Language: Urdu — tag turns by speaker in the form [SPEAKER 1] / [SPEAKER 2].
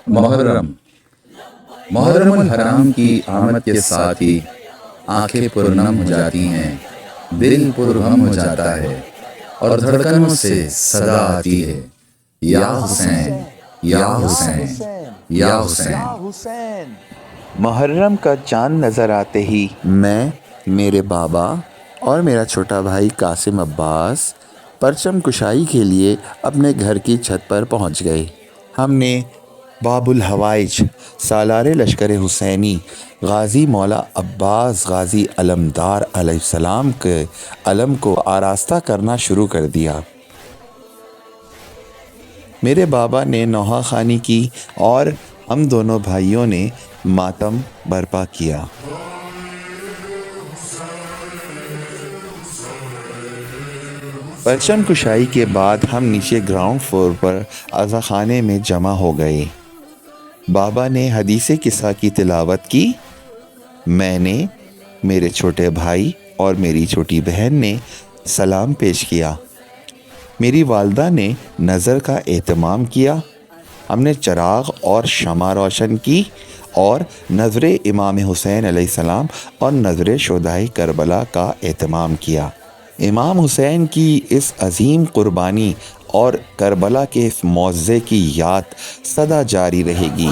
[SPEAKER 1] محرم محرم الحرام کی آمد کے ساتھ ہی آنکھیں پرنم ہو جاتی ہیں، دل پرغم ہو جاتا ہے اور دھڑکنوں سے صدا آتی ہے، یا حسین یا حسین یا حسین۔
[SPEAKER 2] محرم کا چاند نظر آتے ہی میں، میرے بابا اور میرا چھوٹا بھائی قاسم عباس پرچم کشائی کے لیے اپنے گھر کی چھت پر پہنچ گئے۔ ہم نے باب الحوائج سالار لشکر حسینی غازی مولا عباس غازی علمدار علیہ السلام کے علم کو آراستہ کرنا شروع کر دیا۔ میرے بابا نے نوحہ خوانی کی اور ہم دونوں بھائیوں نے ماتم برپا کیا۔ پرچم کشائی کے بعد ہم نیچے گراؤنڈ فلور پر عزا خانے میں جمع ہو گئے۔ بابا نے حدیث قصہ کی تلاوت کی، میں نے، میرے چھوٹے بھائی اور میری چھوٹی بہن نے سلام پیش کیا۔ میری والدہ نے نظر کا اہتمام کیا۔ ہم نے چراغ اور شمع روشن کی اور نظر امام حسین علیہ السلام اور نظر شہدائے کربلا کا اہتمام کیا۔ امام حسین کی اس عظیم قربانی اور کربلا کے اس معجزے کی یاد سدا جاری رہے گی۔